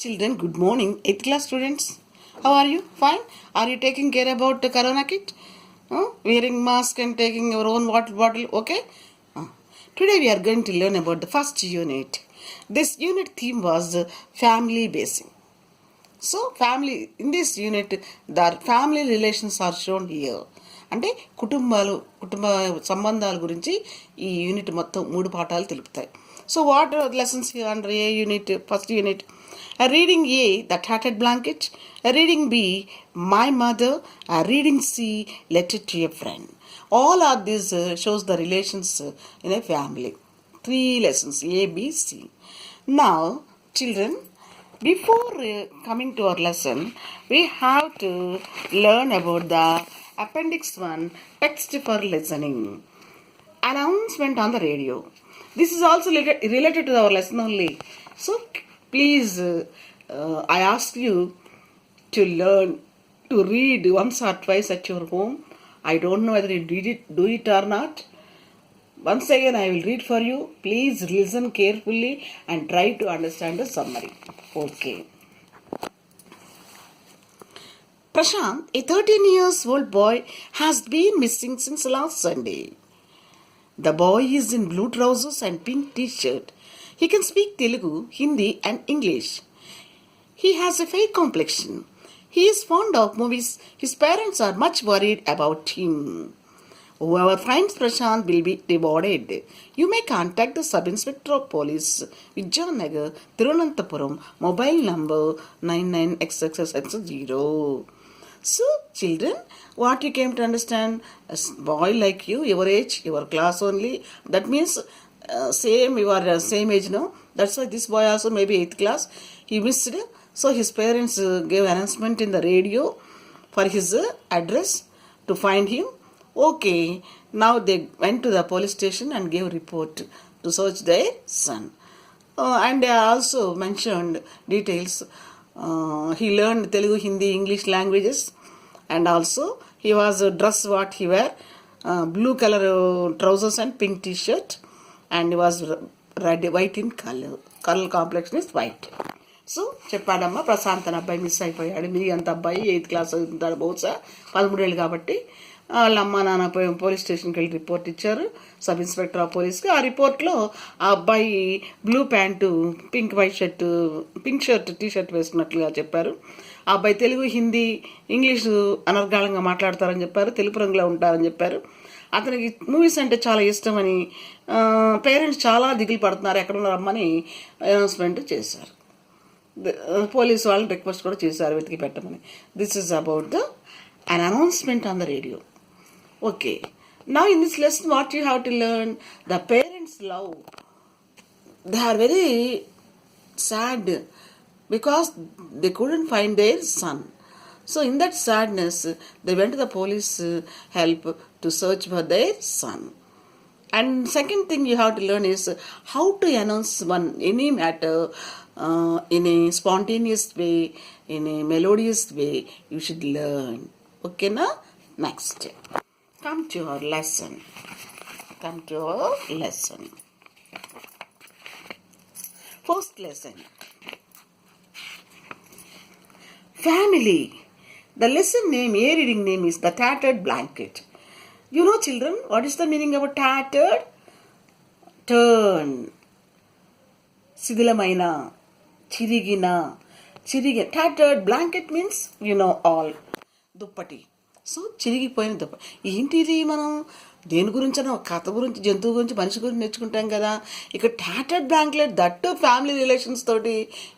Children, good morning. 8th class students. How are you? Fine. Are you taking care about the corona kit? Wearing mask and taking your own water bottle? Okay. Today we are going to learn about the first unit. This unit theme was family basing. So, family in this unit, the family relations are shown here. అంటే కుటుంబ సంబంధాల గురించి ఈ unit మొత్తం 3 పాఠాలు తెలుపుతాయి. So what are lessons under a unit? First unit reading A, The Tattered Blanket, reading B, My Mother, reading C, Letter to a Friend. All of these shows the relations in a family. 3 lessons, A, B, C. Now, children, before coming to our lesson, we have to learn about the Appendix 1, Text for Listening. Announcement on the radio. This is also related to our lesson only. So, please, I ask you to learn to read once or twice at your home. I don't know whether you do it or not. Once again, I will read for you. Please listen carefully and try to understand the summary. Okay. Prashant, a 13-year-old boy, has been missing since last Sunday. The boy is in blue trousers and pink t-shirt. He can speak Telugu, Hindi and English. He has a fair complexion. He is fond of movies. His parents are much worried about him. Whoever finds Prashant will be rewarded. You may contact the Sub-Inspector of Police, Vijayanagar, Tirunanthapuram, mobile number 99XXX0. So, children, what you came to understand, a boy like you, your age, your class only, that means you are same age now. That's why this boy also maybe 8th class. He missed. So his parents gave announcement in the radio for his address to find him. Okay, now they went to the police station and gave report to search their son. And they also mentioned details. He learned Telugu, Hindi, English languages, and also he was dressed what he wear, blue color trousers and pink t-shirt, and he was red, white in color. Color complexion is white. So చెప్పాడమ్మా, ప్రశాంత్ అని అబ్బాయి miss అయిపోయాడు. మీ అంత అబ్బాయి 8th class చదువుతుంటాడు, బహుశా 13 ఏళ్ళు కాబట్టి. వాళ్ళ అమ్మ నాన్న పోలీస్ స్టేషన్కి వెళ్ళి రిపోర్ట్ ఇచ్చారు, సబ్ ఇన్స్పెక్టర్ ఆఫ్ పోలీస్కి. ఆ రిపోర్ట్లో ఆ అబ్బాయి blue pant, pink shirt T-shirt వేసుకున్నట్లుగా చెప్పారు. ఆ అబ్బాయి తెలుగు, హిందీ, ఇంగ్లీషు అనర్గాళంగా మాట్లాడతారని చెప్పారు, తెలుపు రంగులో ఉంటారని చెప్పారు. అతనికి మూవీస్ అంటే చాలా ఇష్టమని పేరెంట్స్ చాలా దిగులు పడుతున్నారు, ఎక్కడున్నారు అమ్మని అనౌన్స్మెంట్ చేశారు. పోలీసు వాళ్ళని రిక్వెస్ట్ కూడా చేశారు వెతికి పెట్టమని. This is about an announcement on the radio. Okay. Now in this lesson, what you have to learn, the parents' love. They are very sad because they couldn't find their son. So in that sadness, they went to the police help to search for their son. And second thing you have to learn is how to announce any matter in a spontaneous way, in a melodious way. You should learn. Okay, now next, come to our lesson. First lesson, family. The lesson name, reading name is The Tattered Blanket. You know, children, what is the meaning of tattered? Turn. Sidilamaina, chirigina. Tattered blanket means, you know all. దుప్పటి. So చిరిగిపోయిన దుప్పటి. ఏంటిది? మనం దేని గురించి, ఒక కథ గురించి, జంతువు గురించి, మనిషి గురించి నేర్చుకుంటాం కదా. ఇక tattered blanket, that family relations తోటి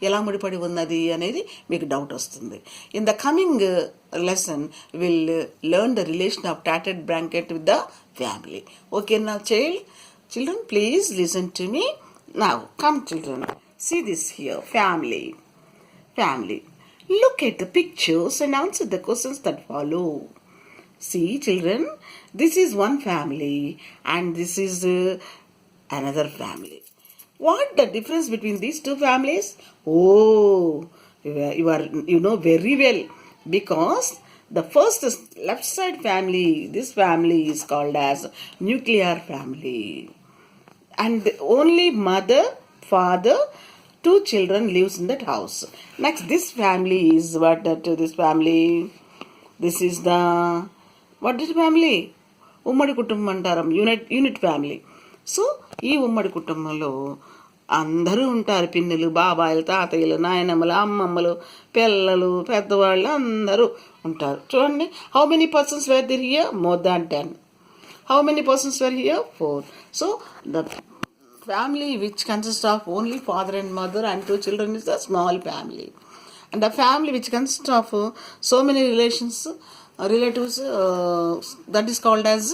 ఎలా ముడిపడి ఉన్నది అనేది మీకు డౌట్ వస్తుంది. In the coming lesson will learn the relation of tattered blanket with the family. Okay నా children, please listen to me. Now come children, see this here, family. Look at the pictures and answer the questions that follow. See, children, this is one family and this is another family. What the difference between these two families? Oh, you know very well, because the first left side family, this family is called as nuclear family, and only mother, father 2 children lives in that house. Next, this family is what that this family. This is the what is family? ఉమ్మడి కుటుంబం అంటారు, unit family. So ఈ ఉమ్మడి కుటుంబంలో అందరూ ఉంటారు. పిన్నులు, బాబాయిలు, తాతయ్యలు, నాయనమ్మలు, అమ్మమ్మలు, పిల్లలు, పెద్దవాళ్ళు అందరూ ఉంటారు. చూడండి, how many persons were there here? More than 10. How many persons were here? 4. So the family which consists of only father and mother and 2 children is a small family. And the family which consists of so many relatives, that is called as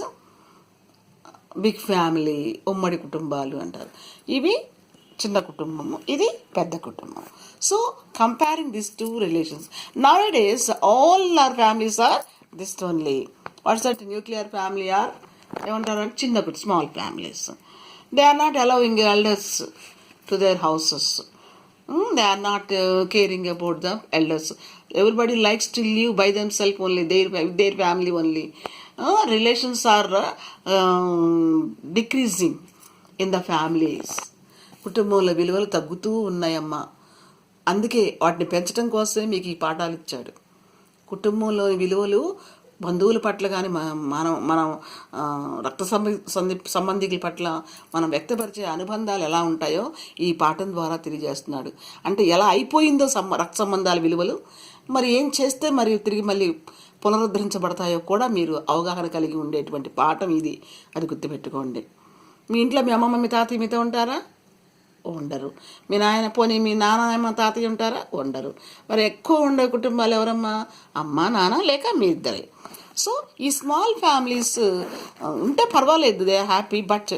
big family, ఉమ్మడి కుటుంబాలు అంటారు. ఇవి చిన్న కుటుంబము, ఇది పెద్ద కుటుంబం. So comparing this 2 relations, now days all our families are this only. What's that? Nuclear family are ఏమంటారు అంటే చిన్న small families. They are not allowing elders to their houses. They are not caring about the elders. Everybody likes to live by them self only, their family only. Relations are decreasing in the families. కుటుంబంలో విలువలు తగ్గుతూ ఉన్నాయమ్మా. అందుకే వాటిని పెంచడం కోసమే మీకు ఈ పాఠాలు ఇచ్చాడు. కుటుంబంలోని విలువలు, బంధువుల పట్ల కానీ మనం రక్త సంబంధికుల పట్ల మనం వ్యక్తపరిచే అనుబంధాలు ఎలా ఉంటాయో ఈ పాఠం ద్వారా తెలియజేస్తున్నాడు. అంటే ఎలా అయిపోయిందో రక్త సంబంధాల విలువలు, మరి ఏం చేస్తే మరి తిరిగి మళ్ళీ పునరుద్ధరించబడతాయో కూడా మీరు అవగాహన కలిగి ఉండేటువంటి పాఠం ఇది. అది గుర్తుపెట్టుకోండి. మీ ఇంట్లో మీ అమ్మమ్మ, మీ తాతయ్య మీతో ఉంటారా? ఉండరు. మీ నాన్న తాతయ్య ఉంటారా? ఉండరు. మరి ఎక్కువ ఉండే కుటుంబాలు ఎవరమ్మా? అమ్మ, నాన్న, లేక మీ ఇద్దరే. సో ఈ స్మాల్ ఫ్యామిలీస్ ఉంటే పర్వాలేదు, they are happy, but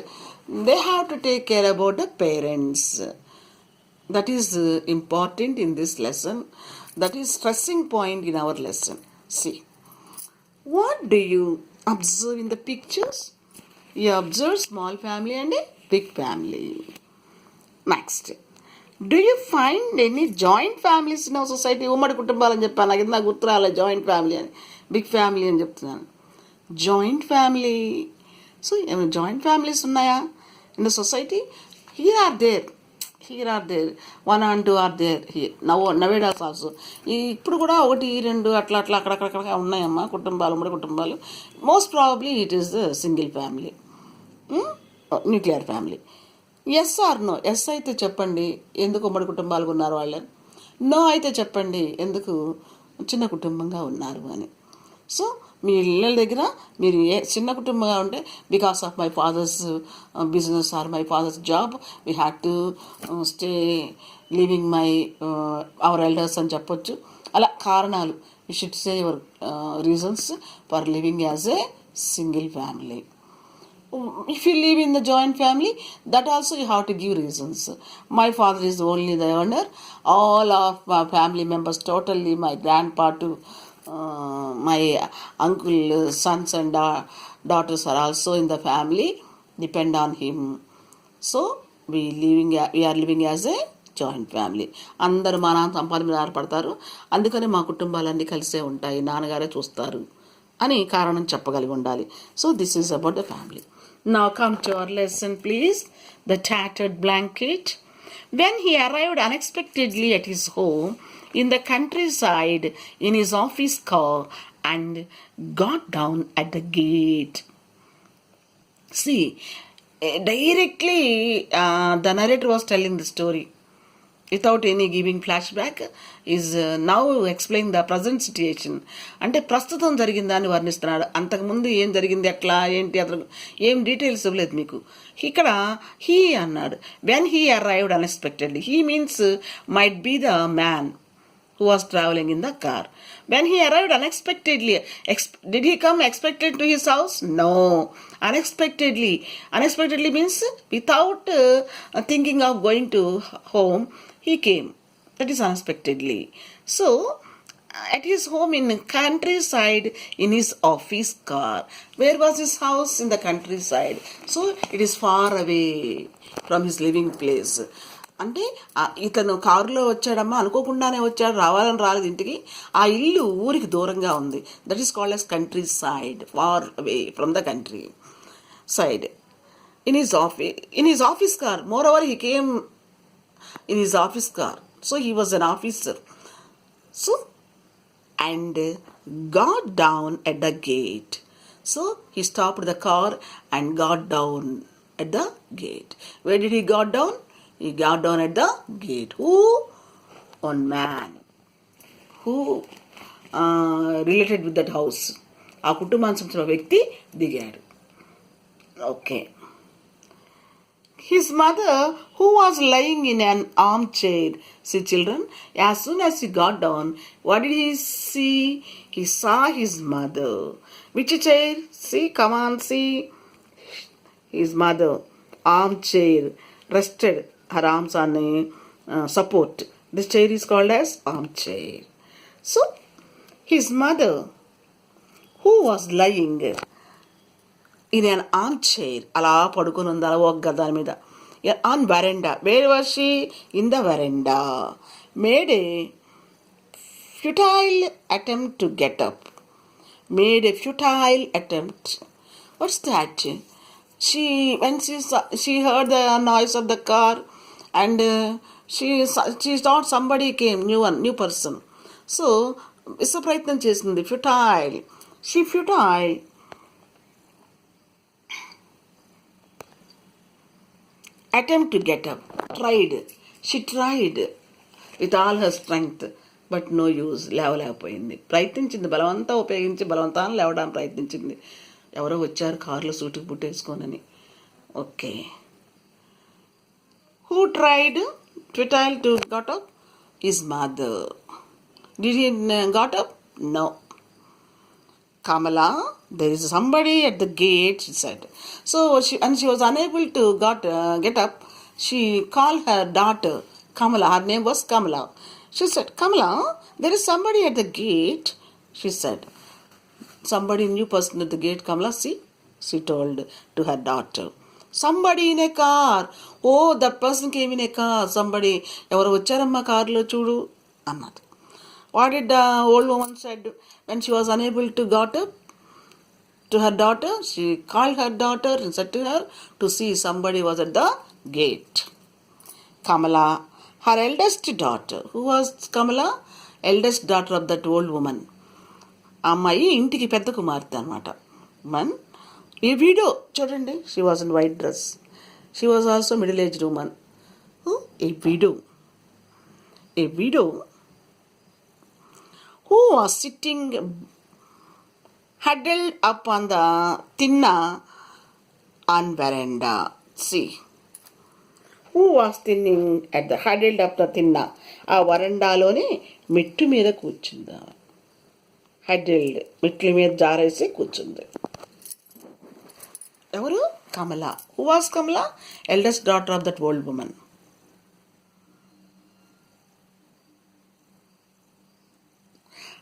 they have to take care about the parents. That is important in this lesson. That is stressing point in our lesson. See, what do you observe in the pictures? You observe small family and a big family. Next, do you find any joint families in our society? ఉమ్మడి కుటుంబాలు అని చెప్పాను, నాకు ఇంత గుర్తు రాలే. Joint family అని, big family అని చెప్తున్నాను. Joint family. సో ఏమైనా జాయింట్ ఫ్యామిలీస్ ఉన్నాయా in the society? Here are there. 1 and 2 are there here. నవేడాస్ ఆల్సో. ఇప్పుడు కూడా 1, 2 అట్లా అక్కడక్కడ ఉన్నాయమ్మా కుటుంబాలు, ఉమ్మడి కుటుంబాలు. Most probably it is the single family, nuclear family. Yes or no? Yes అయితే చెప్పండి, ఎందుకు ఉమ్మడి కుటుంబాలు ఉన్నారు వాళ్ళని. నో అయితే చెప్పండి, ఎందుకు చిన్న కుటుంబంగా ఉన్నారు అని. సో మీ ఇళ్ళ దగ్గర మీరు చిన్న కుటుంబంగా ఉంటే, because of my father's business are my father's job we had to stay living hour elders అని చెప్పొచ్చు. అలా కారణాలు, you should say your reasons for living as a single family. If you live in the joint family, that also you have to give reasons. My father is only the earner. All of my family members, totally my grandpa to my uncle, sons and daughters are also in the family, depend on him. So we are living as a joint family. అందరూ మా నాన్న సంపాదన మీద ఆధారపడతారు, అందుకని మా కుటుంబాలన్నీ కలిసే ఉంటాయి, నాన్నగారే చూస్తారు అని కారణం చెప్పగలిగి ఉండాలి. So this is about the family. Now come to our lesson, please. The tattered blanket. When he arrived unexpectedly at his home in the countryside in his office car and got down at the gate. See, directly the narrator was telling the story without any giving flashback, is now explain the present situation. అంటే ప్రస్తుతం జరిగిందాన్ని వర్ణిస్తున్నాడు. అంతకుముందు ఏం జరిగింది, ఎట్లా ఏంటి, అతను ఏం details ఇవ్వలేదు మీకు. ఇక్కడ హీ అన్నాడు. When he arrived unexpectedly, he means might be the man who was traveling in the car. When he arrived unexpectedly, did he come expected to his house? No. Unexpectedly means without thinking of going to home, he came. That is unexpectedly. So at his home in countryside in his office car. Where was his house? In the countryside. So it is far away from his living place. అంటే ఇతను కారులో వచ్చాడమ్మా, అనుకోకుండానే వచ్చాడు, రావాలని రాలేదు ఇంటికి. ఆ ఇల్లు ఊరికి దూరంగా ఉంది. That is called as countryside, far away from the countryside. In his office car. Moreover he came in his office car. So he was an officer. So, and got down at the gate. So he stopped the car and got down at the gate. Where did he got down? He got down at the gate. Who? One man who related with that house. ఆ కుటుంబానికి సంబంధించిన వ్యక్తి దిగాడు. Okay. His mother, who was lying in an armchair. See, children, as soon as he got down, what did he see? He saw his mother. Which chair? See, come on, see. His mother, armchair, rested, her arms on support. This chair is called as armchair. So, his mother, who was lying in an armchair, అలా పడుకొని ఉంది అలా ఒక గదాని మీద, on veranda. Where was she? In the veranda. Made a futile attempt to get up. Made a futile attempt. What's that? When she heard the noise of the car, and she thought somebody came, new person. So, ప్రయత్నం చేసింది. Futile. She futile. Attempt to get up. Tried. She tried with all her strength. But no use. లేవలేకపోయింది. ప్రయత్నించింది, బలవంతా ఉపయోగించి బలవంతాన్ని లేవడానికి ప్రయత్నించింది. ఎవరో వచ్చారు కారులో సూటుకు పుట్టేసుకోనని. Okay. Who tried futile to got up? His mother. Did he got up? No. Kamala, there is somebody at the gate, she said. So she was unable to get up. She called her daughter, Kamala. Her name was Kamala. She said, Kamala, there is somebody at the gate, she said. Somebody, new person at the gate, Kamala, see? She told to her daughter. Somebody in a car. Oh, that person came in a car. Somebody, ఎవరు వచ్చారమ్మా కారులో చూడు అన్నది. What did the old woman said when she was unable to got up? To her daughter, she called her daughter and said to her to see somebody was at the gate. Kamala, her eldest daughter. Who was Kamala? Eldest daughter of that old woman. అమ్మాయి ఇంటికి పెద్ద కుమార్తె అనమాట. A widow, చూడండి, she was in white dress. She was also middle-aged woman. A widow. A widow who was sitting huddled up on the tinna on veranda. See, who was sitting at the huddled up the tinna? ఆ వరండాలోని మెట్టు మీద కూర్చుంది. హడ్డెల్డ్, మెట్ల మీద జారేసి కూర్చుంది. ఎవరు? Kamala. Who was Kamala? Eldest daughter of that old women.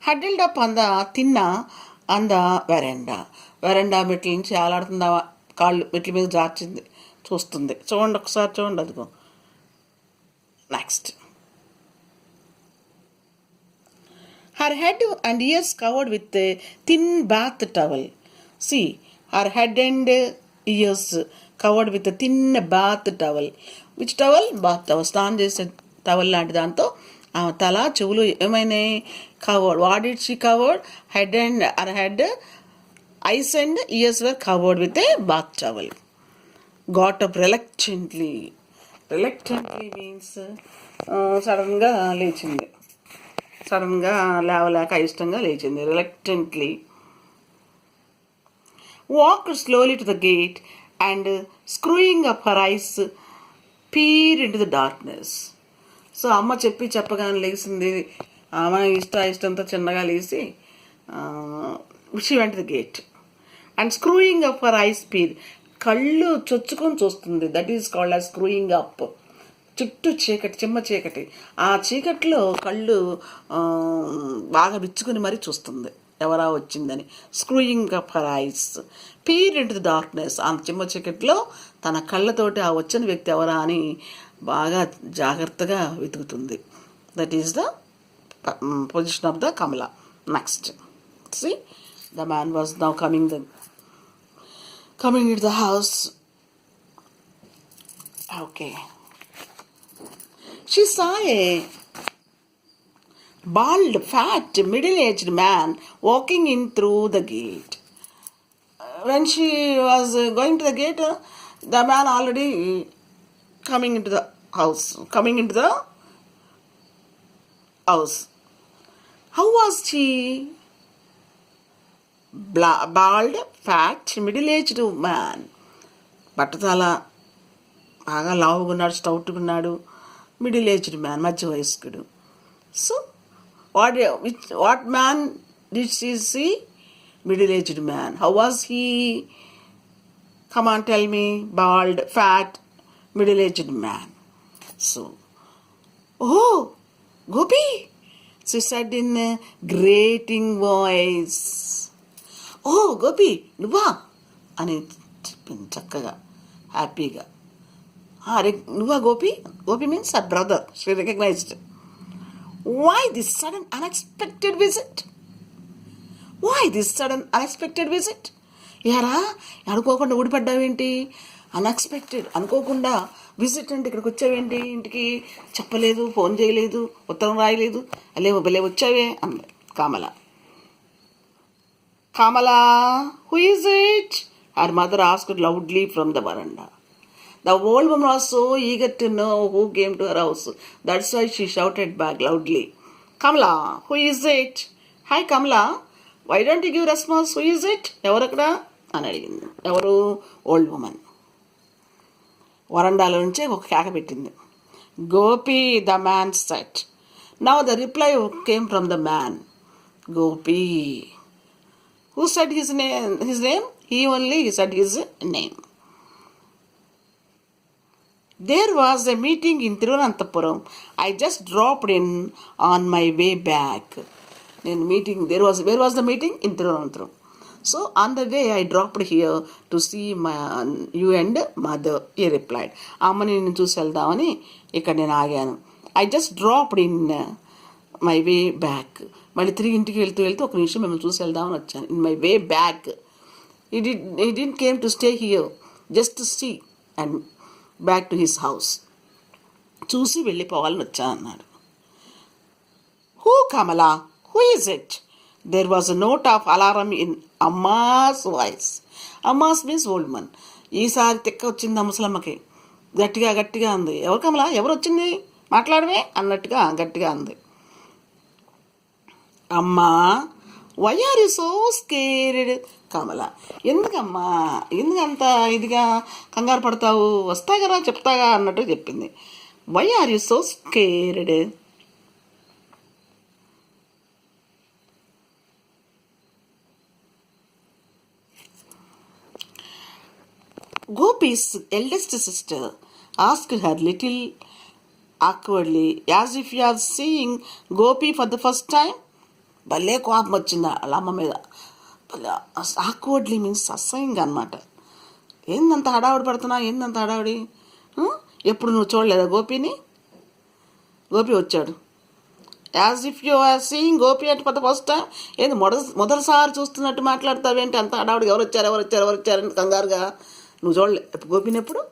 Huddled up అంద తిన్న అంద వెరండా మెట్ల నుంచి ఆలాడుతుందా, కాళ్ళు మెట్ల మీద జార్చింది, చూస్తుంది. చూడండి ఒకసారి, చూడండి అదిగో. Next, her head and ears covered with a thin bath towel. See, her head and ears covered with a thin bath towel. Which towel? Bath towel. స్నానం చేసే టవల్ లాంటి దాంతో తల చెవులు ఏమైనాయి? Covered. What did she covered? Head and her head, eyes and ears were covered with a bath towel. Got up reluctantly. Reluctantly means సడన్గా లేచింది. సడన్గా లేవలేక అయిష్టంగా లేచింది. Reluctantly. Walked slowly to the gate and screwing up her eyes peered into the darkness. So అమ్మ చెప్పగానే లేచింది. ఆమె ఇష్టంతో చిన్నగా లేచి she went to the gate and screwing up her eyes peered. కళ్ళు చొచ్చుకొని చూస్తుంది. That is called as screwing up. చుట్టూ చీకటి, చిమ్మ చీకటి. ఆ చీకట్లో కళ్ళు బాగా విచ్చుకుని మరీ చూస్తుంది ఎవరా వచ్చిందని. Screwing up her ice peer into the darkness. ఆ చిమ్మ చీకట్లో తన కళ్ళతోటి ఆ వచ్చిన వ్యక్తి ఎవరా అని బాగా జాగ్రత్తగా వెతుకుతుంది. That is the position of the Kamala. Next, see the man was now coming into the house. Okay. She saw a bald, fat, middle-aged man walking in through the gate. When she was going to the gate, the man already coming into the house. How was he? Bald, fat, middle-aged man. బట్టతల బాగా లావుగున్నాడు, స్టౌట్గున్నాడు, middle aged man, మధ్య వయస్కుడు. So what man did she see? Middle aged man. How was he? Come on tell me. Bald, fat, middle aged man. So, oh, Gopi, she said in a grating voice. Oh, Gopi, నువ్వా అని చెప్పింది చక్కగా, హ్యాపీగా. అరే నువ్వా Gopi? Gopi means her brother. She recognized. Why this sudden unexpected visit? యారా అనుకోకుండా ఊడిపడ్డావేంటి? Unexpected, అనుకోకుండా visit అంటే ఇక్కడికి వచ్చావేంటి? ఇంటికి చెప్పలేదు, ఫోన్ చేయలేదు, ఉత్తరం రాయలేదు, భలే వచ్చావే అంది Kamala. Who is it? her mother asked loudly from the veranda. The old woman was so eager to know who came to her house. That's why she shouted back loudly, Kamala, who is it? Hi Kamala, why don't you give response? Who is it? ఎవరక్కడ అని అడిగింది. ఎవరు? Old women. వరండాలో నుంచే ఒక కేక పెట్టింది. Gopi, the man set. Now the reply came from the man. Gopi. Who said his name? He said his name. There was a meeting in Thiruvananthapuram. I just dropped in on my way back. Where was the meeting? In Thiruvananthapuram. So on the way I dropped here to see you and mother, he replied. అమ్మని నేను చూసి వెళ్దామని ఇక్కడ నేను ఆగాను. I just dropped in my way back. మళ్ళీ తిరిగి ఇంటికి వెళ్తూ ఒక నిమిషం మిమ్మల్ని చూసి వెళ్దామని వచ్చాను. In my way back. He didn't came to stay here, just to see and back to his house. చూసి వెళ్ళిపోవాలని వచ్చా అన్నాడు. Who, Kamala? Who is it? There was a note of alarm in Amma's voice. Amma's means old man. ఈసారి తిక్క వచ్చింది ముసలమ్మకి. గట్టిగా అంది. ఎవరు కమలా? ఎవరు వచ్చింది? మాట్లాడమే అన్నట్టుగా గట్టిగా అంది. అమ్మా, why are you so scared? Kamala, ఎందుకంత ఇదిగా కంగారు పడతావు? వస్తాగరా, చెప్తాగా అన్నట్టు చెప్పింది. Why are you so scared? Gopi's eldest sister asked her little awkwardly, as if you are seeing Gopi for the first time. భలే కోపం వచ్చింది వాళ్ళ అమ్మ మీద. భలే ఆక్వర్డ్లీ మీన్స్ అసహ్యంగా అనమాట. ఏందంత హడావుడి పడుతున్నా? ఏందంత హడావుడి? ఎప్పుడు నువ్వు చూడలేదా గోపిని? గోపి వచ్చాడు. As if you are seeing Gopi అంటే ఫర్ ద ఫస్ట్ టైం. ఏంది మొదటిసారి చూస్తున్నట్టు మాట్లాడతావేంటి? అంత హడావుడి, ఎవరు వచ్చారని కంగారుగా. నువ్వు చూడలే గోపిని ఎప్పుడు?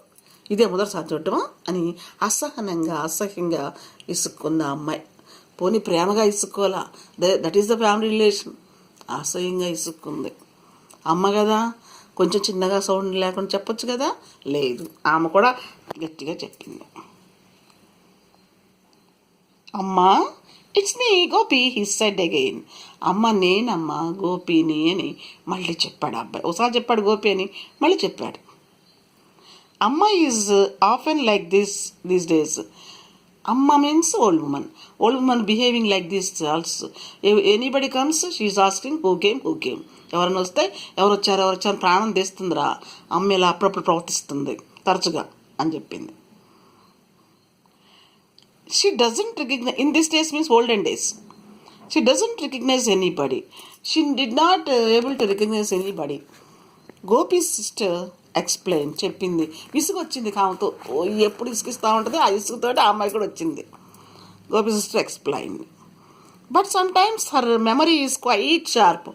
ఇదే మొదటిసారి చూడటమా అని అసహ్యంగా ఇసుక్కున్న అమ్మాయి. పోనీ ప్రేమగా ఇసుక్కోవాలా? That is the family relation. అసహ్యంగా ఇసుక్కుంది. అమ్మ కదా, కొంచెం చిన్నగా సౌండ్ లేకుండా చెప్పొచ్చు కదా. లేదు, ఆమె కూడా గట్టిగా చెప్పింది. అమ్మా, it's me Gopi, he said again. అమ్మ, నేనమ్మా గోపిని అని మళ్ళీ చెప్పాడు అబ్బాయి. ఒకసారి చెప్పాడు గోపి అని, మళ్ళీ చెప్పాడు. Amma is often like these days. Amma means old woman behaving like this also. If anybody comes, she is asking who came. ఎవరైనా వస్తే ఎవరు వచ్చారు ప్రాణం తీస్తుందిరా అమ్మ. ఇలా అప్పుడప్పుడు ప్రవర్తిస్తుంది తరచుగా అని చెప్పింది. She doesn't recognize, in these days means olden days. She doesn't recognize anybody. She did not able to recognize anybody. Gopi's sister explain చెప్పింది. విసుగు వచ్చింది కామతో. ఎప్పుడు ఇసుకిస్తూ ఉంటుంది, ఆ ఇసుగుతో ఆ అమ్మాయి కూడా వచ్చింది. Gopi sister explain. But sometimes her memory is quite sharp.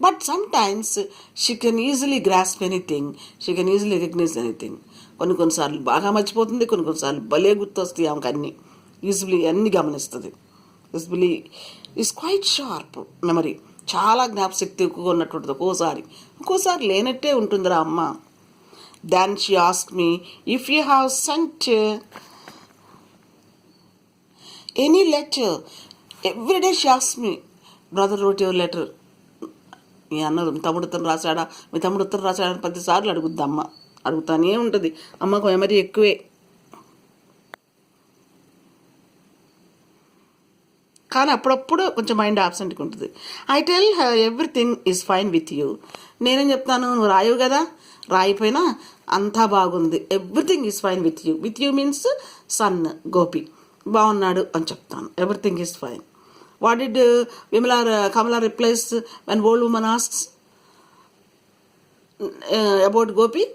But sometimes she can easily grasp anything. She can easily recognise anything. కొన్నిసార్లు బాగా మర్చిపోతుంది, కొన్నిసార్లు భలే గుర్తొస్తాయి ఆమెకు అన్నీ. యూజువలీ అన్ని గమనిస్తుంది. Usually is quite sharp memory, చాలా జ్ఞాపశక్తి ఎక్కువగా ఉన్నటువంటిది. ఒక్కోసారి లేనట్టే ఉంటుందిరా అమ్మ. Then she ask me if you have sent any letter. Everyday she ask me brother wrote your letter. మీ అన్న తమ్ముడు ఉత్తరం రాశాడా, మీ తమ్ముడు ఉత్తరం రాశాడా 10 సార్లు అడుగుద్ది అమ్మ. అడుగుతానే ఉంటుంది. అమ్మకు మెమరీ ఎక్కువే. కానీ అప్పుడప్పుడు కొంచెం మైండ్ ఆబ్సెంట్గా ఉంటుంది. I tell her everything is fine with you. నేనేం చెప్తాను, నువ్వు రాయవు కదా, రాయిపోయినా అంతా బాగుంది. Everything is fine with you. With you means son Gopi బాగున్నాడు అని చెప్తాను. Everything is fine. What did Kamala replies when old woman asks about Gopi?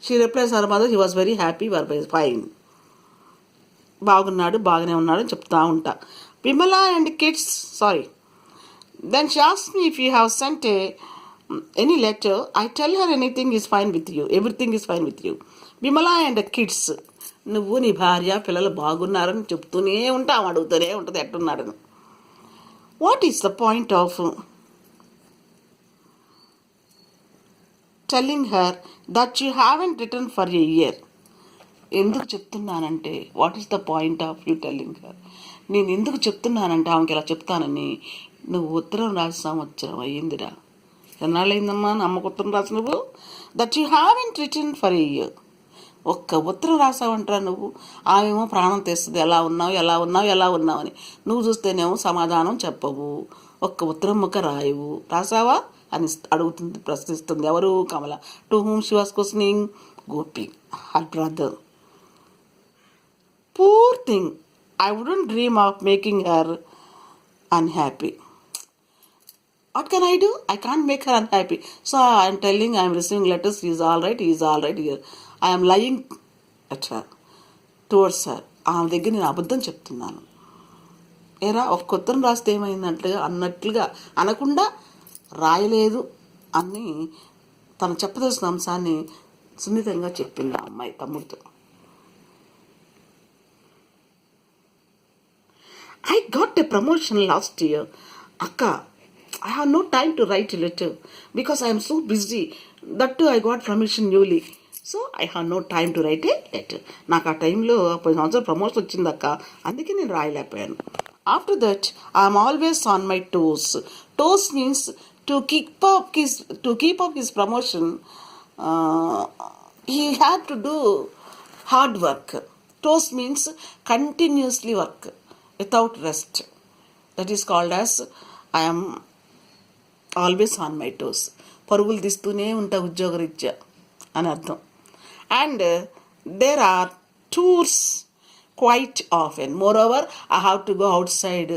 She replies her mother he was very happy, fine. బాగున్నాడు, బాగానే ఉన్నాడు అని చెప్తా ఉంటా. Vimala and kids then she asks me if you have sent any letter. I tell her anything is fine with you, everything is fine with you. Vimala and kids, నువ్వు నీ భార్య పిల్లలు బాగున్నారని చెప్తూనే ఉంటావు, అడుగుతూనే ఉంటుంది ఎట్టున్నాడని. What is the point of telling her that you haven't return for a year? ఎందుకు చెప్తున్నానంటే, what is the point of you telling her, నేను ఎందుకు చెప్తున్నానంటే ఆమెకి ఇలా చెప్తానని, నువ్వు ఉత్తరం రాసి సంవత్సరం అయ్యిందిరా. ఎన్నాళ్ళయిందమ్మా అమ్మకు ఉత్తరం రాసి నువ్వు? That you haven't return for a year. ఒక్క ఉత్తరం రాసావంటారా నువ్వు. ఆమెమో ప్రాణం తెస్తుంది, ఎలా ఉన్నావు అని. నువ్వు చూస్తేనేమో సమాధానం చెప్పవు, ఒక్క ఉత్తరం ముక్క రాయవు. రాసావా అని అడుగుతుంది, ప్రశ్నిస్తుంది. ఎవరు? Kamala. To whom she was questioning? Gopi, her brother. Poor thing, I wouldn't dream of making her unhappy. What can I do? I can't make her unhappy. So I am telling, I am receiving letters, he is all right here. I am lying at her, towards her. ఆమె దగ్గర నేను అబద్ధం చెప్తున్నాను. ఏరా ఒక ఉత్తరం రాస్తే అన్నట్లుగా అనకుండా రాయలేదు అని తను చెప్పదలసిన అంశాన్ని సున్నితంగా చెప్పింది ఆ అమ్మాయి తమ్ముడితో. I got a promotion last year. Akka, I have no time to write a letter because I am so busy. That too I got permission newly. So I have no time to write a letter. నాకు ఆ టైంలో 10 సంవత్సరాలు promotion వచ్చింది అక్క, అందుకే నేను రాయలేకపోయాను. After that, I am always on my toes. Toes means to keep up his promotion. He had to do hard work. Toes means continuously work without rest. That is called as I am always on my toes. పరుగులు తీస్తూనే ఉంటా ఉద్యోగరీత్యా అని అర్థం. And there are tours quite often. Moreover, I have to go outside